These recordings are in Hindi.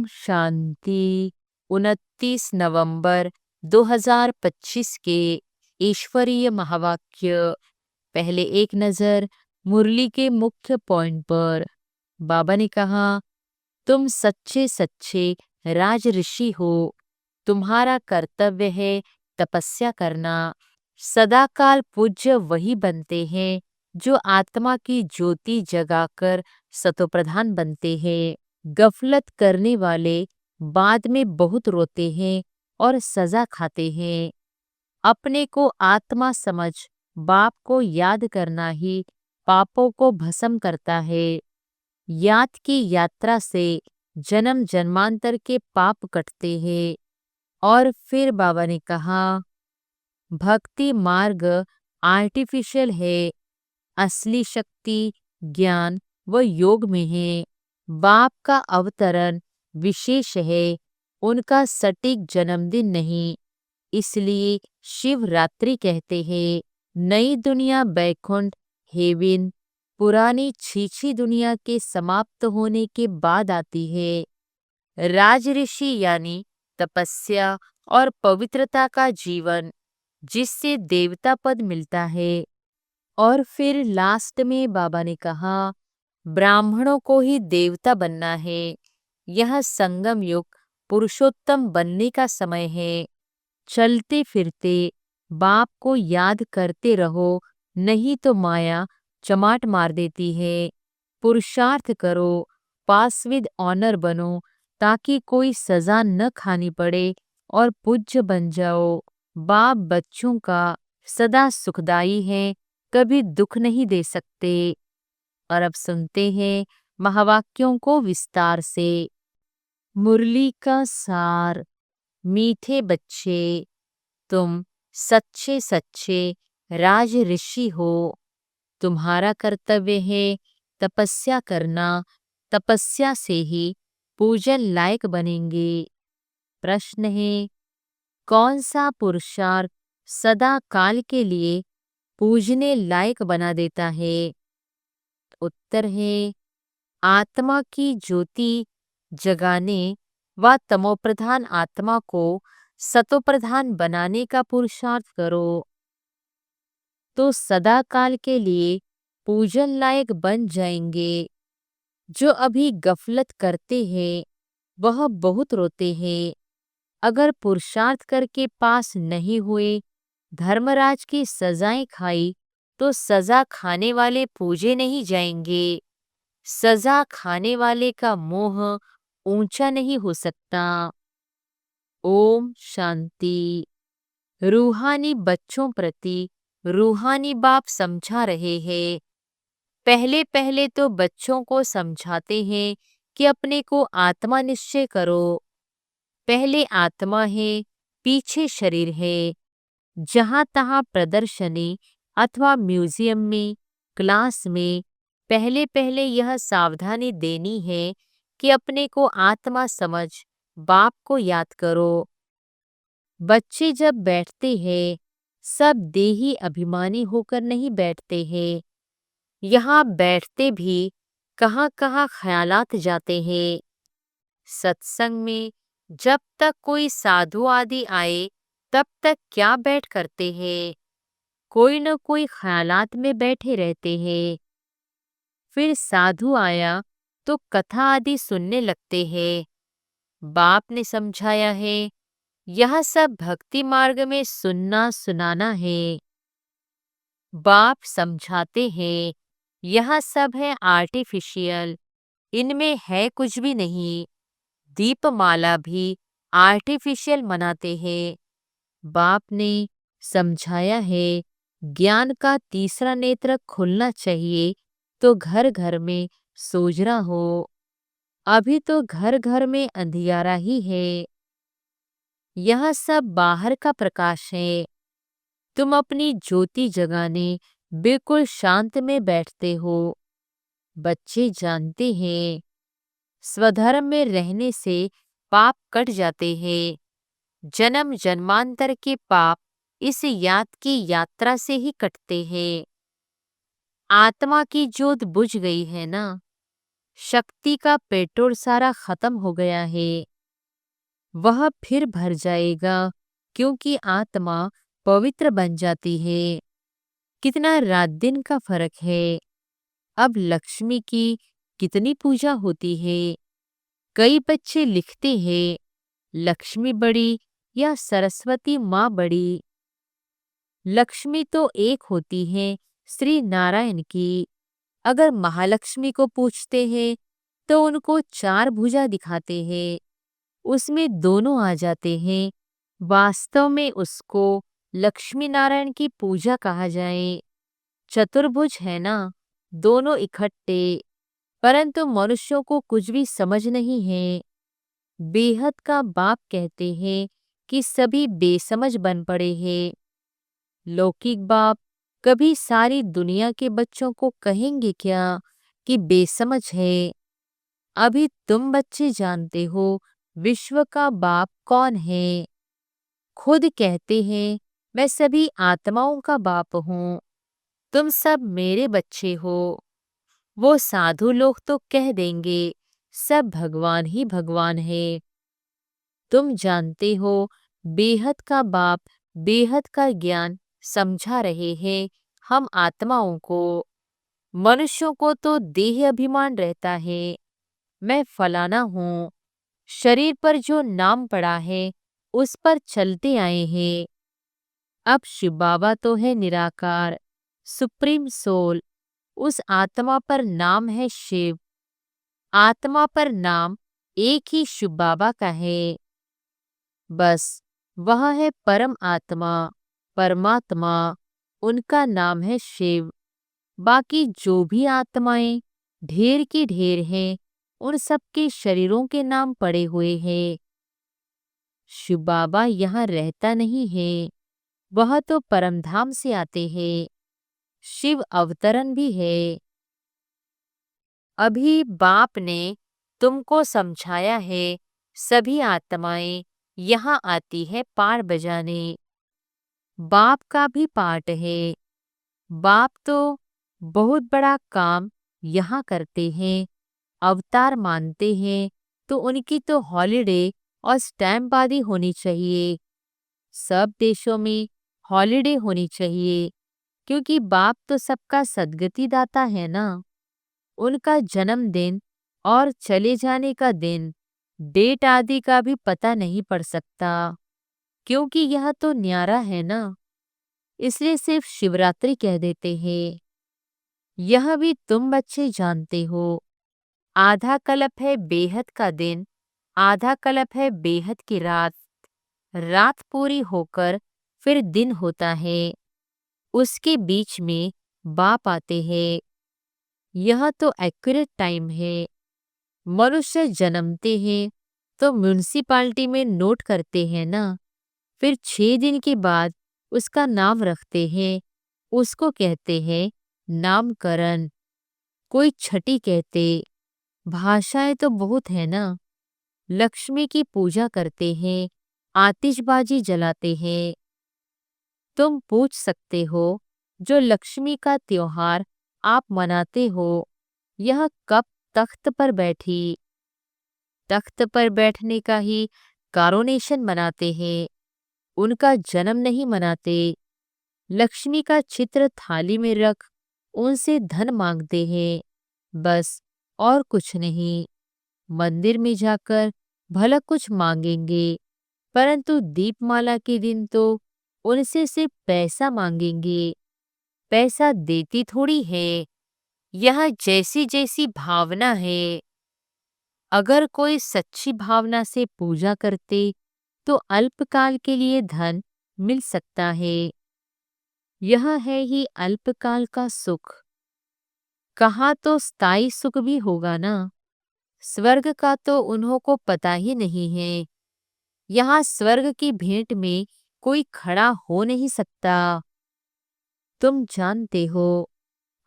शांति। 29 नवंबर 2025 के ईश्वरीय महावाक्य। पहले एक नजर मुरली के मुख्य पॉइंट पर। बाबा ने कहा, तुम सच्चे सच्चे राज ऋषि हो। तुम्हारा कर्तव्य है तपस्या करना। सदाकाल पूज्य वही बनते हैं जो आत्मा की ज्योति जगाकर सतोप्रधान बनते हैं। गफलत करने वाले बाद में बहुत रोते हैं और सजा खाते हैं। अपने को आत्मा समझ बाप को याद करना ही पापों को भस्म करता है। याद की यात्रा से जन्म जन्मांतर के पाप कटते हैं। और फिर बाबा ने कहा, भक्ति मार्ग आर्टिफिशियल है, असली शक्ति ज्ञान व योग में है। बाप का अवतरण विशेष है, उनका सटीक जन्मदिन नहीं। इसलिए शिवरात्रि कहते हैं। नई दुनिया बैकुंठ हेवन पुरानी छीछी दुनिया के समाप्त होने के बाद आती है। राजऋषि यानी तपस्या और पवित्रता का जीवन, जिससे देवता पद मिलता है। और फिर लास्ट में बाबा ने कहा, ब्राह्मणों को ही देवता बनना है। यह संगम युग पुरुषोत्तम बनने का समय है। चलते फिरते बाप को याद करते रहो, नहीं तो माया चमाट मार देती है। पुरुषार्थ करो, पास विद ऑनर बनो, ताकि कोई सजा न खानी पड़े और पूज्य बन जाओ। बाप बच्चों का सदा सुखदाई है, कभी दुख नहीं दे सकते। और अब सुनते हैं महावाक्यों को विस्तार से। मुरली का सार। मीठे बच्चे, तुम सच्चे सच्चे राज ऋषि हो। तुम्हारा कर्तव्य है तपस्या करना। तपस्या से ही पूजन लायक बनेंगे। प्रश्न है, कौन सा पुरुषार्थ सदा काल के लिए पूजने लायक बना देता है? उत्तर है, आत्मा की ज्योति जगाने व तमोप्रधान आत्मा को सतोप्रधान बनाने का पुरुषार्थ करो, तो सदा काल के लिए पूजन लायक बन जाएंगे। जो अभी गफलत करते हैं वह बहुत रोते हैं। अगर पुरुषार्थ करके पास नहीं हुए, धर्मराज की सजाएं खाई, तो सजा खाने वाले पूजे नहीं जाएंगे। सजा खाने वाले का मोह ऊंचा नहीं हो सकता। ओम शांति। रूहानी बच्चों प्रति रूहानी बाप समझा रहे हैं। पहले पहले तो बच्चों को समझाते हैं कि अपने को आत्मा निश्चय करो। पहले आत्मा है, पीछे शरीर है। जहां तहां प्रदर्शनी अथवा म्यूजियम में, क्लास में पहले पहले यह सावधानी देनी है कि अपने को आत्मा समझ बाप को याद करो। बच्चे जब बैठते हैं, सब देही अभिमानी होकर नहीं बैठते हैं। यहाँ बैठते भी कहाँ कहाँ ख्यालात जाते हैं। सत्संग में जब तक कोई साधु आदि आए, तब तक क्या बैठ करते हैं, कोई न कोई ख्यालात में बैठे रहते हैं। फिर साधु आया तो कथा आदि सुनने लगते हैं। बाप ने समझाया है, यह सब भक्ति मार्ग में सुनना सुनाना है। बाप समझाते हैं, यह सब है आर्टिफिशियल, इनमें है कुछ भी नहीं। दीपमाला भी आर्टिफिशियल मनाते हैं। बाप ने समझाया है, ज्ञान का तीसरा नेत्र खुलना चाहिए तो घर घर में सोजरा हो। अभी तो घर घर में अंधियारा ही है। यह सब बाहर का प्रकाश है। तुम अपनी ज्योति जगाने बिल्कुल शांत में बैठते हो। बच्चे जानते हैं, स्वधर्म में रहने से पाप कट जाते हैं। जन्म जन्मांतर के पाप इस याद की यात्रा से ही कटते हैं। आत्मा की ज्योत बुझ गई है ना, शक्ति का पेट्रोल सारा खत्म हो गया है, वह फिर भर जाएगा क्योंकि आत्मा पवित्र बन जाती है। कितना रात दिन का फर्क है। अब लक्ष्मी की कितनी पूजा होती है। कई बच्चे लिखते हैं, लक्ष्मी बड़ी या सरस्वती माँ बड़ी। लक्ष्मी तो एक होती है श्री नारायण की। अगर महालक्ष्मी को पूछते हैं तो उनको चार भुजा दिखाते हैं, उसमें दोनों आ जाते हैं। वास्तव में उसको लक्ष्मी नारायण की पूजा कहा जाए। चतुर्भुज है ना, दोनों इकट्ठे। परंतु मनुष्यों को कुछ भी समझ नहीं है। बेहद का बाप कहते हैं कि सभी बेसमझ बन पड़े हैं। लौकिक बाप कभी सारी दुनिया के बच्चों को कहेंगे क्या कि बेसमझ है। अभी तुम बच्चे जानते हो विश्व का बाप कौन है। खुद कहते हैं मैं सभी आत्माओं का बाप हूँ, तुम सब मेरे बच्चे हो। वो साधु लोग तो कह देंगे सब भगवान ही भगवान है। तुम जानते हो बेहद का बाप बेहद का ज्ञान समझा रहे हैं हम आत्माओं को। मनुष्यों को तो देह अभिमान रहता है, मैं फलाना हूँ। शरीर पर जो नाम पड़ा है उस पर चलते आए हैं। अब शिव बाबा तो है निराकार, सुप्रीम सोल। उस आत्मा पर नाम है शिव। आत्मा पर नाम एक ही शिव बाबा का है। बस वह है परम आत्मा, परमात्मा। उनका नाम है शिव। बाकी जो भी आत्माएं ढेर की ढेर हैं, उन सबके शरीरों के नाम पड़े हुए हैं। शिव बाबा यहाँ रहता नहीं है, वह तो परमधाम से आते हैं। शिव अवतरण भी है। अभी बाप ने तुमको समझाया है सभी आत्माएं यहाँ आती है पार बजाने। बाप का भी पार्ट है। बाप तो बहुत बड़ा काम यहाँ करते हैं, अवतार मानते हैं, तो उनकी तो हॉलिडे और स्टैम्प आदि होनी चाहिए। सब देशों में हॉलिडे होनी चाहिए क्योंकि बाप तो सबका सद्गति दाता है ना। उनका जन्मदिन और चले जाने का दिन, डेट आदि का भी पता नहीं पड़ सकता क्योंकि यह तो न्यारा है ना, इसलिए सिर्फ शिवरात्रि कह देते हैं। यह भी तुम बच्चे जानते हो। आधा कल्प है बेहद का दिन, आधा कल्प है बेहद की रात। रात पूरी होकर फिर दिन होता है, उसके बीच में बाप आते हैं। यह तो एक्यूरेट टाइम है। मनुष्य जन्मते हैं तो म्यूनिसिपालिटी में नोट करते हैं ना, फिर 6 दिन के बाद उसका नाम रखते हैं, उसको कहते हैं नामकरण। कोई छठी कहते। भाषाएं तो बहुत है ना। लक्ष्मी की पूजा करते हैं, आतिशबाजी जलाते हैं। तुम पूछ सकते हो जो लक्ष्मी का त्योहार आप मनाते हो, यह कब तख्त पर बैठी। तख्त पर बैठने का ही कारोनेशन मनाते हैं, उनका जन्म नहीं मनाते। लक्ष्मी का चित्र थाली में रख उनसे धन मांगते हैं, बस और कुछ नहीं। मंदिर में जाकर भला कुछ मांगेंगे, परंतु दीपमाला के दिन तो उनसे सिर्फ पैसा मांगेंगे। पैसा देती थोड़ी है, यह जैसी जैसी भावना है। अगर कोई सच्ची भावना से पूजा करते तो अल्पकाल के लिए धन मिल सकता है। यह है ही अल्पकाल का सुख। कहाँ तो स्थायी सुख भी होगा ना। स्वर्ग का तो उन्हों को पता ही नहीं है। यहाँ स्वर्ग की भेंट में कोई खड़ा हो नहीं सकता। तुम जानते हो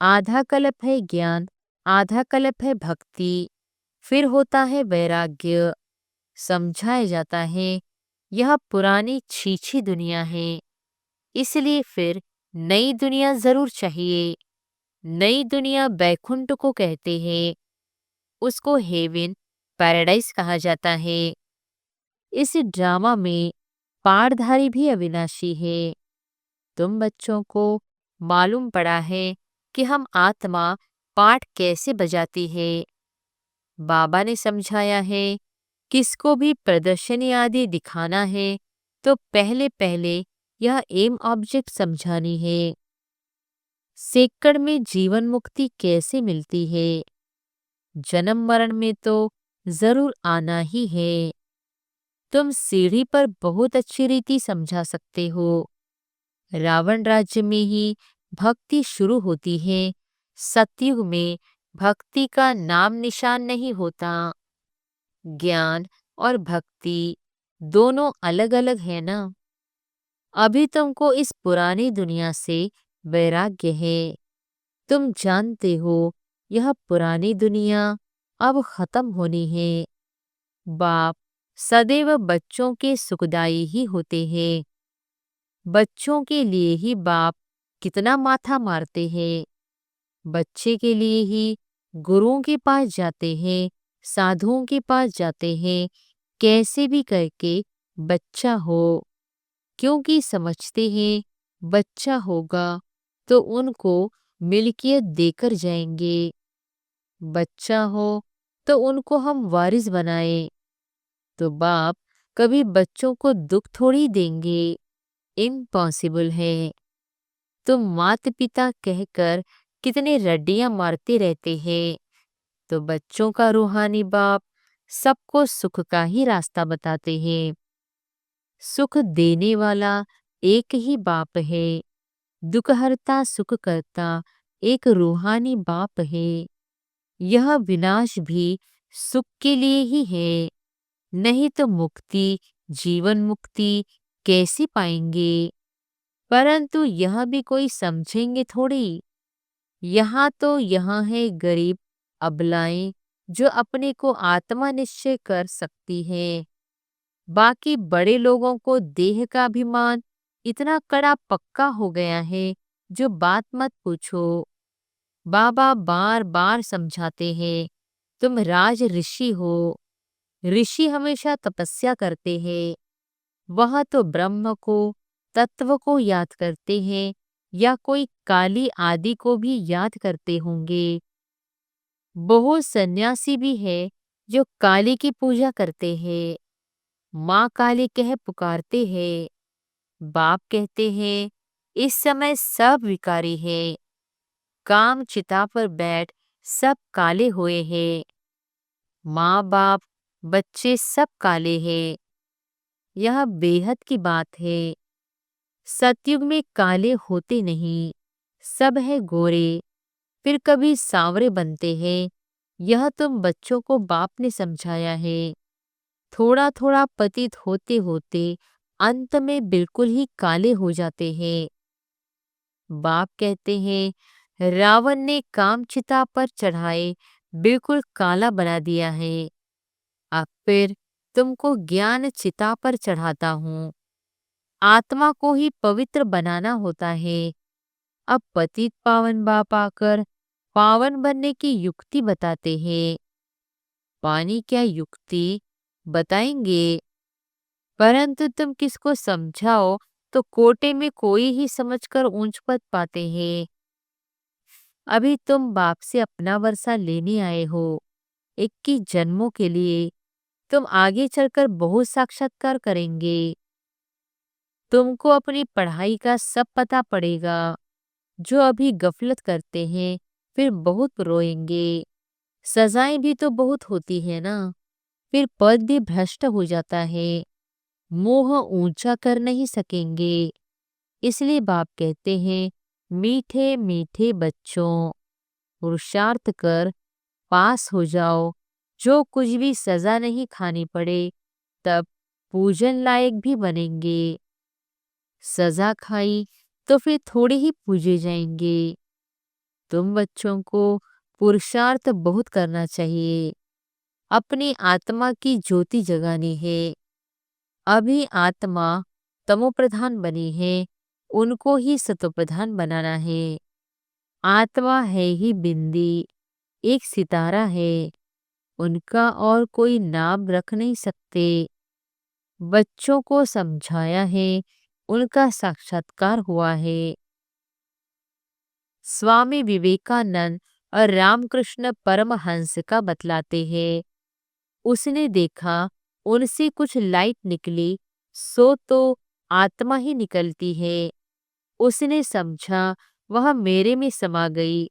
आधा कल्प है ज्ञान, आधा कल्प है भक्ति, फिर होता है वैराग्य। समझाया जाता है यह पुरानी छीछी दुनिया है, इसलिए फिर नई दुनिया जरूर चाहिए। नई दुनिया बैकुंठ को कहते हैं। उसको हेवन, पैराडाइज कहा जाता है। इस ड्रामा में पाठधारी भी अविनाशी है। तुम बच्चों को मालूम पड़ा है कि हम आत्मा पाठ कैसे बजाती है। बाबा ने समझाया है, किसको भी प्रदर्शनी आदि दिखाना है तो पहले पहले यह एम ऑब्जेक्ट समझानी है। सेकड़ में जीवन मुक्ति कैसे मिलती है? जन्म मरण में तो जरूर आना ही है। तुम सीढ़ी पर बहुत अच्छी रीति समझा सकते हो। रावण राज्य में ही भक्ति शुरू होती है। सतयुग में भक्ति का नाम निशान नहीं होता। ज्ञान और भक्ति दोनों अलग अलग है ना। अभी तुमको इस पुरानी दुनिया से वैराग्य है। तुम जानते हो यह पुरानी दुनिया अब खत्म होनी है। बाप सदैव बच्चों के सुखदाई ही होते हैं। बच्चों के लिए ही बाप कितना माथा मारते हैं। बच्चे के लिए ही गुरुओं के पास जाते हैं, साधुओं के पास जाते हैं, कैसे भी करके बच्चा हो, क्योंकि समझते हैं बच्चा होगा तो उनको मिल्कियत देकर जाएंगे। बच्चा हो तो उनको हम वारिस बनाए। तो बाप कभी बच्चों को दुख थोड़ी देंगे। इम्पॉसिबल है। तुम माता पिता कहकर कितने रड्डियां मारते रहते हैं, तो बच्चों का रूहानी बाप सबको सुख का ही रास्ता बताते हैं। सुख देने वाला एक ही बाप है। दुखहर्ता सुख करता एक रूहानी बाप है। यह विनाश भी सुख के लिए ही है, नहीं तो मुक्ति, जीवन मुक्ति कैसे पाएंगे? परंतु यह भी कोई समझेंगे थोड़ी। यहाँ तो यहाँ है गरीब अबलाएं जो अपने को आत्मा निश्चय कर सकती है। बाकी बड़े लोगों को देह का अभिमान इतना कड़ा पक्का हो गया है, जो बात मत पूछो। बाबा बार बार समझाते हैं, तुम राज ऋषि हो। ऋषि हमेशा तपस्या करते हैं। वह तो ब्रह्म को, तत्व को याद करते हैं, या कोई काली आदि को भी याद करते होंगे। बहुत सन्यासी भी है जो काली की पूजा करते हैं, माँ काली कह पुकारते हैं। बाप कहते हैं इस समय सब विकारी है। काम चिता पर बैठ सब काले हुए हैं। माँ बाप बच्चे सब काले हैं। यह बेहद की बात है। सतयुग में काले होते नहीं, सब है गोरे, फिर कभी सांवरे बनते हैं। यह तुम बच्चों को बाप ने समझाया है। थोड़ा थोड़ा पतित होते होते अंत में बिल्कुल ही काले हो जाते हैं। बाप कहते हैं रावण ने कामचिता पर चढ़ाए बिल्कुल काला बना दिया है। अब फिर तुमको ज्ञान चिता पर चढ़ाता हूँ। आत्मा को ही पवित्र बनाना होता है। अब पतित पावन बाप आकर पावन बनने की युक्ति बताते हैं। पानी क्या युक्ति बताएंगे, परंतु तुम किसको समझाओ तो कोटे में कोई ही समझकर ऊंच पद पाते हैं। अभी तुम बाप से अपना वर्षा लेने आए हो 21 जन्मों के लिए। तुम आगे चलकर बहुत साक्षात्कार करेंगे। तुमको अपनी पढ़ाई का सब पता पड़ेगा। जो अभी गफलत करते हैं फिर बहुत रोएंगे। सजाएं भी तो बहुत होती है ना, फिर पद भी भ्रष्ट हो जाता है। मोह ऊंचा कर नहीं सकेंगे। इसलिए बाप कहते हैं मीठे मीठे बच्चों, पुरुषार्थ कर पास हो जाओ। जो कुछ भी सजा नहीं खानी पड़े, तब पूजन लायक भी बनेंगे। सजा खाई तो फिर थोड़े ही पूजे जाएंगे। तुम बच्चों को पुरुषार्थ बहुत करना चाहिए। अपनी आत्मा की ज्योति जगानी है। अभी आत्मा तमोप्रधान बनी है, उनको ही सतोप्रधान बनाना है। आत्मा है ही बिंदी, एक सितारा है। उनका और कोई नाम रख नहीं सकते। बच्चों को समझाया है, उनका साक्षात्कार हुआ है। स्वामी विवेकानंद और रामकृष्ण परमहंस का बतलाते हैं। उसने देखा उनसे कुछ लाइट निकली, सो तो आत्मा ही निकलती है। उसने समझा वह मेरे में समा गई।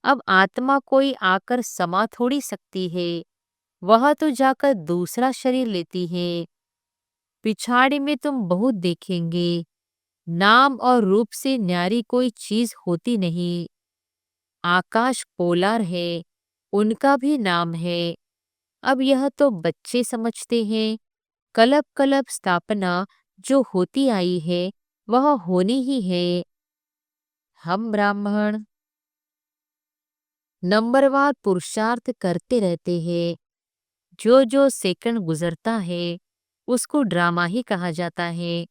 अब आत्मा कोई आकर समा थोड़ी सकती है, वह तो जाकर दूसरा शरीर लेती है। पिछाड़ी में तुम बहुत देखेंगे, नाम और रूप से न्यारी कोई चीज होती नहीं। आकाश पोलार है, उनका भी नाम है। अब यह तो बच्चे समझते हैं। कलप कलप स्थापना जो होती आई है वह होनी ही है। हम ब्राह्मण नंबरवार पुरुषार्थ करते रहते हैं। जो जो सेकंड गुजरता है उसको ड्रामा ही कहा जाता है।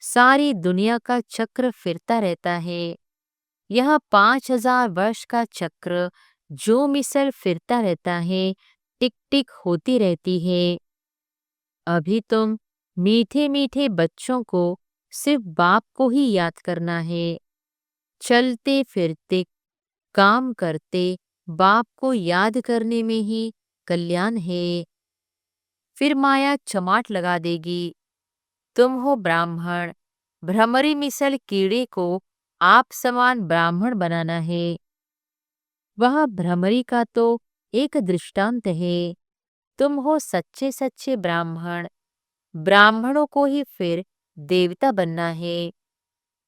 सारी दुनिया का चक्र फिरता रहता है। यह 5,000 वर्ष का चक्र जो मिसल फिरता रहता है, टिक टिक होती रहती है। अभी तुम मीठे मीठे बच्चों को सिर्फ बाप को ही याद करना है। चलते फिरते काम करते बाप को याद करने में ही कल्याण है। फिर माया चमाट लगा देगी। तुम हो ब्राह्मण, भ्रमरी मिसल कीड़े को आप समान ब्राह्मण बनाना है। वह भ्रमरी का तो एक दृष्टांत है। तुम हो सच्चे सच्चे ब्राह्मण। ब्राह्मणों को ही फिर देवता बनना है।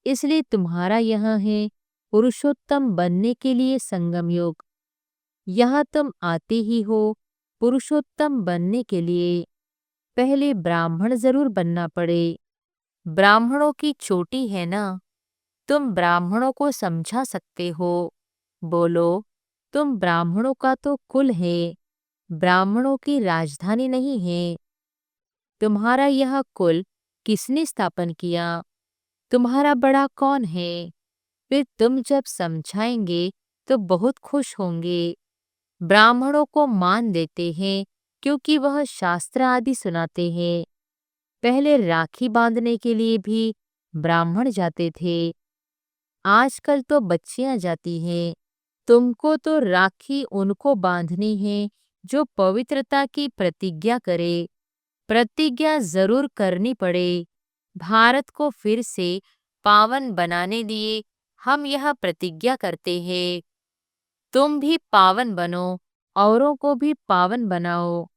इसलिए तुम्हारा यहाँ है पुरुषोत्तम बनने के लिए संगम योग। यहाँ तुम आते ही हो पुरुषोत्तम बनने के लिए। पहले ब्राह्मण जरूर बनना पड़े। ब्राह्मणों की चोटी है ना, तुम ब्राह्मणों को समझा सकते हो। बोलो, तुम ब्राह्मणों का तो कुल है, ब्राह्मणों की राजधानी नहीं है। तुम्हारा यह कुल किसने स्थापन किया? तुम्हारा बड़ा कौन है? फिर तुम जब समझाएंगे तो बहुत खुश होंगे। ब्राह्मणों को मान देते हैं क्योंकि वह शास्त्र आदि सुनाते हैं। पहले राखी बांधने के लिए भी ब्राह्मण जाते थे, आजकल तो बच्चियां जाती हैं। तुमको तो राखी उनको बांधनी है जो पवित्रता की प्रतिज्ञा करे। प्रतिज्ञा जरूर करनी पड़े। भारत को फिर से पावन बनाने लिए हम यह प्रतिज्ञा करते हैं। तुम भी पावन बनो, औरों को भी पावन बनाओ।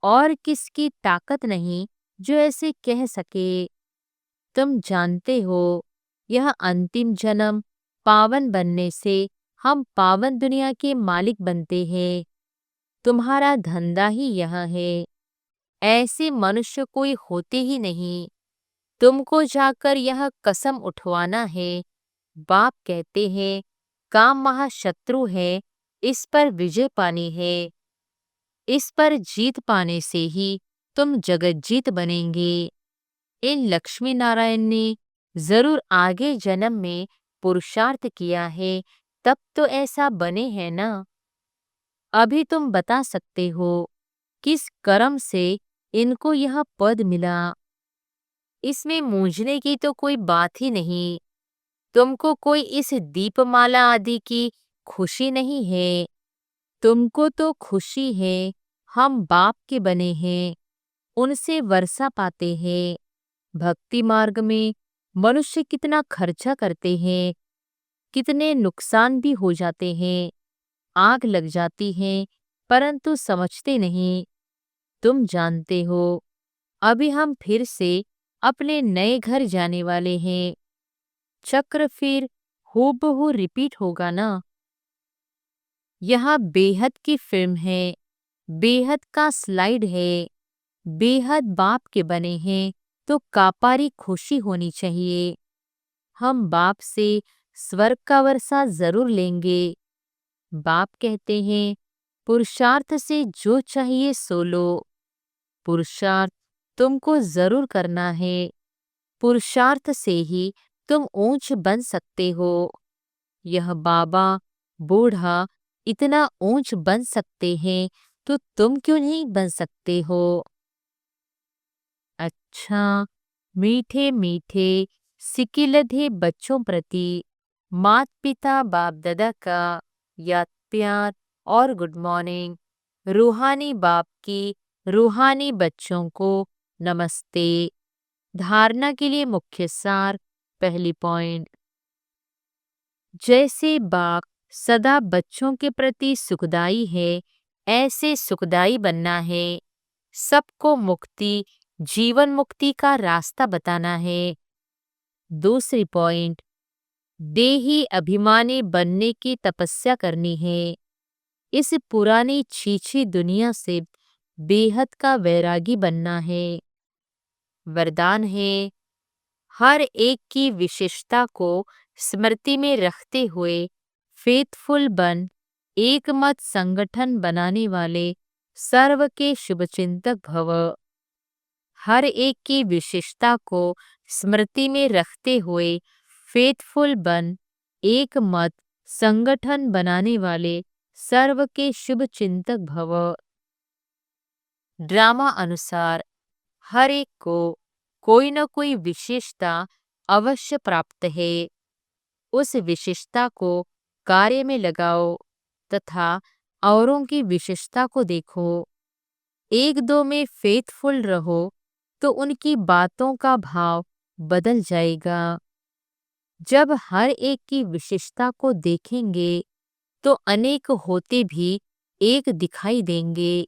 और किसकी ताकत नहीं जो ऐसे कह सके। तुम जानते हो यह अंतिम जन्म पावन बनने से हम पावन दुनिया के मालिक बनते हैं। तुम्हारा धंधा ही यह है। ऐसे मनुष्य कोई होते ही नहीं। तुमको जाकर यह कसम उठवाना है। बाप कहते हैं काम महाशत्रु है, इस पर विजय पानी है। इस पर जीत पाने से ही तुम जगज्जीत बनेंगे। इन लक्ष्मी नारायण ने जरूर आगे जन्म में पुरुषार्थ किया है, तब तो ऐसा बने हैं ना। अभी तुम बता सकते हो किस कर्म से इनको यह पद मिला। इसमें मूंझने की तो कोई बात ही नहीं। तुमको कोई इस दीपमाला आदि की खुशी नहीं है। तुमको तो खुशी है हम बाप के बने हैं, उनसे वर्षा पाते हैं। भक्ति मार्ग में मनुष्य कितना खर्चा करते हैं, कितने नुकसान भी हो जाते हैं, आग लग जाती है, परंतु समझते नहीं। तुम जानते हो अभी हम फिर से अपने नए घर जाने वाले हैं। चक्र फिर हूबहू रिपीट होगा ना। यह बेहद की फिल्म है, बेहद का स्लाइड है। बेहद बाप के बने हैं तो कापारी खुशी होनी चाहिए। हम बाप से स्वर्ग का वर्षा जरूर लेंगे। बाप कहते हैं पुरुषार्थ से जो चाहिए सो लो। पुरुषार्थ तुमको जरूर करना है। पुरुषार्थ से ही तुम ऊंच बन सकते हो। यह बाबा बूढ़ा इतना ऊंच बन सकते हैं तो तुम क्यों नहीं बन सकते हो? अच्छा, मीठे मीठे सिकिलधे बच्चों प्रति मात पिता बाप दादा का याद प्यार और गुड मॉर्निंग। रूहानी बाप की रूहानी बच्चों को नमस्ते। धारणा के लिए मुख्य सार। पहली पॉइंट, जैसे बाप सदा बच्चों के प्रति सुखदाई है, ऐसे सुखदाई बनना है। सबको मुक्ति, जीवन मुक्ति का रास्ता बताना है। दूसरी पॉइंट, देही अभिमानी बनने की तपस्या करनी है। इस पुरानी छीछी दुनिया से बेहद का वैरागी बनना है। वरदान है, हर एक की विशेषता को स्मृति में रखते हुए फेथफुल बन एक मत संगठन बनाने वाले सर्व के शुभचिंतक भव। हर एक की विशेषता को स्मृति में रखते हुए फेथफुल बन एक मत संगठन बनाने वाले सर्व के शुभ चिंतक भव। ड्रामा अनुसार हर एक को कोई न कोई विशेषता अवश्य प्राप्त है। उस विशेषता को कार्य में लगाओ तथा औरों की विशेषता को देखो। एक दो में फेथफुल रहो तो उनकी बातों का भाव बदल जाएगा। जब हर एक की विशेषता को देखेंगे तो अनेक होते भी एक दिखाई देंगे।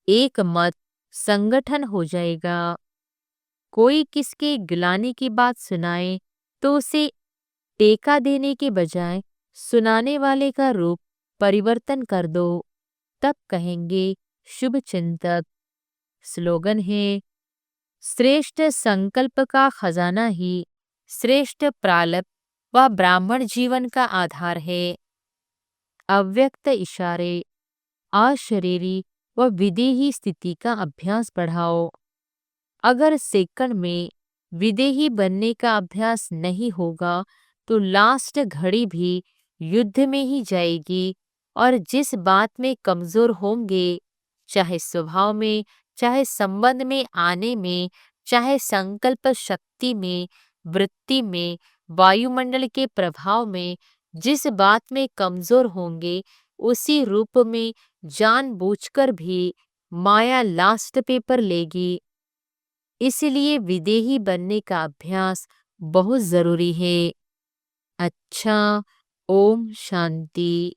एक मत संगठन हो जाएगा। कोई किसके गिलाने की बात सुनाए तो उसे टेका देने के बजाय सुनाने वाले का रूप परिवर्तन कर दो, तब कहेंगे शुभ चिंतक। स्लोगन है, श्रेष्ठ संकल्प का खजाना ही श्रेष्ठ प्रारब्ध व ब्राह्मण जीवन का आधार है। अव्यक्त इशारे, अशरीरी व विदेही स्थिति का अभ्यास बढ़ाओ। अगर सेकंड में विदेही बनने का अभ्यास नहीं होगा तो लास्ट घड़ी भी युद्ध में ही जाएगी। और जिस बात में कमजोर होंगे, चाहे स्वभाव में, चाहे संबंध में आने में, चाहे संकल्प शक्ति में, वृत्ति में, वायुमंडल के प्रभाव में, जिस बात में कमजोर होंगे उसी रूप में जानबूझकर भी माया लास्ट पेपर लेगी। इसलिए विदेही बनने का अभ्यास बहुत जरूरी है। अच्छा, ओम शांति।